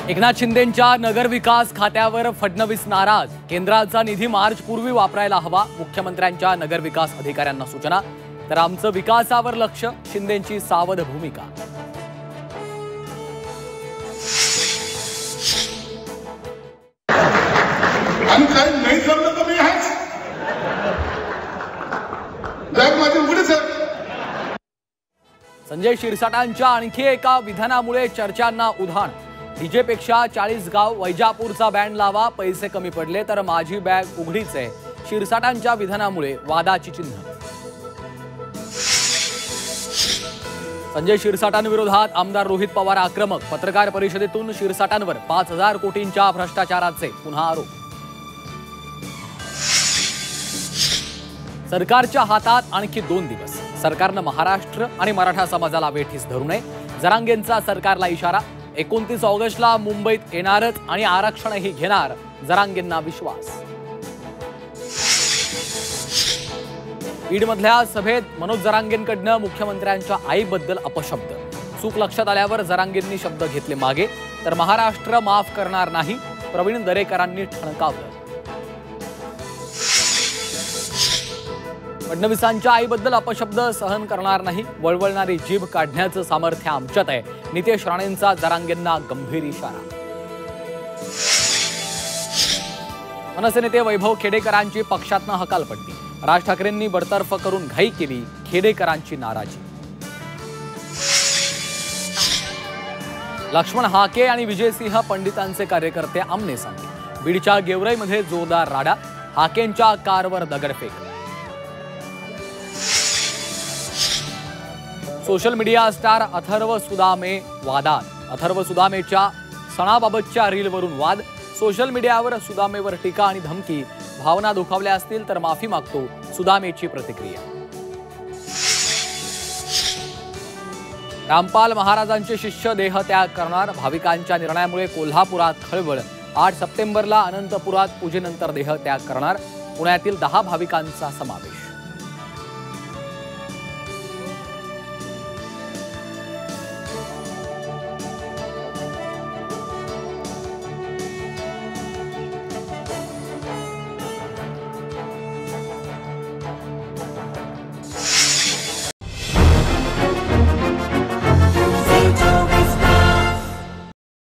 एकनाथ शिंदेंच्या नगरविकास खात्यावर फडणवीस नाराज। केंद्राचा निधी मार्च पूर्वी वापरायला हवा। मुख्यमंत्र्यांच्या नगरविकास अधिकाऱ्यांना सूचना। तर आमचं विकासावर लक्ष, शिंदेंची सावध भूमिका। आणि काही नाही जमलं तर मी आहेच, जग माझी उघडीच आहे। संजय शिरसाटांच्या आणखी एका विधानामुळे चर्चांना उधाण। डीजेपेक्षा 40 गाव वैजापूरचा बँड लावा, पैसे कमी पडले तर माझी बॅग उघडीच आहे। शिरसाटांच्या विधानामुळे वादाची चिन्ह। संजय शिरसाटांविरोधात आमदार रोहित पवार आक्रमक। पत्रकार परिषदेतून शिरसाटांवर 5000 कोटींच्या भ्रष्टाचाराचे पुन्हा आरोप। सरकारच्या हातात आणखी 2 दिवस। सरकारनं महाराष्ट्र आणि मराठा समाजाला वेठीस धरू नये, जरांगेंचा सरकारला इशारा। 29 ऑगस्टला मुंबईत येणारच आणि आरक्षणही घेणार, जरांगेंना विश्वास। बीडमधल्या सभेत मनोज जरांगेंकडनं मुख्यमंत्र्यांच्या आईबद्दल अपशब्द। चूक लक्षात आल्यावर जरांगेंनी शब्द घेतले मागे, तर महाराष्ट्र माफ करणार नाही, प्रवीण दरेकरांनी ठणकावलं। फडणवीसांच्या आईबद्दल अपशब्द सहन करणार नाही, वळवळणारी जीभ काढण्याचं सामर्थ्य आमच्यात आहे। नितेश राणेंचा जरांगेंना गंभीर इशारा। मनसे नेते वैभव खेडेकरांची पक्षातनं हकालपट्टी। राज ठाकरेंनी बडतर्फ करून घाई केली, खेडेकरांची नाराजी। लक्ष्मण हाके आणि विजयसिंह पंडितांचे कार्यकर्ते आमनेसामने। बीडच्या गेवराईमध्ये जोरदार राडा, हाकेंच्या कारवर दगडफेक। Social media star Atharva Sudame वादात। अथर्व सुदामेच्या सणाबाबतच्या रीलवरून वाद। सोशल मीडियावर सुदामेवर टीका आणि धमकी। भावना दुखावल्या असतील तर माफी मागतो, सुदामेची प्रतिक्रिया। रामपाल महाराजांचे शिष्य देहत्याग करणार। भाविकांच्या निर्णयामुळे कोल्हापुरात खळबळ। 8 सप्टेंबरला अनंतपुरात पूजेनंतर देहत्याग करणार। पुण्यातील 10 भाविकांचा समावेश।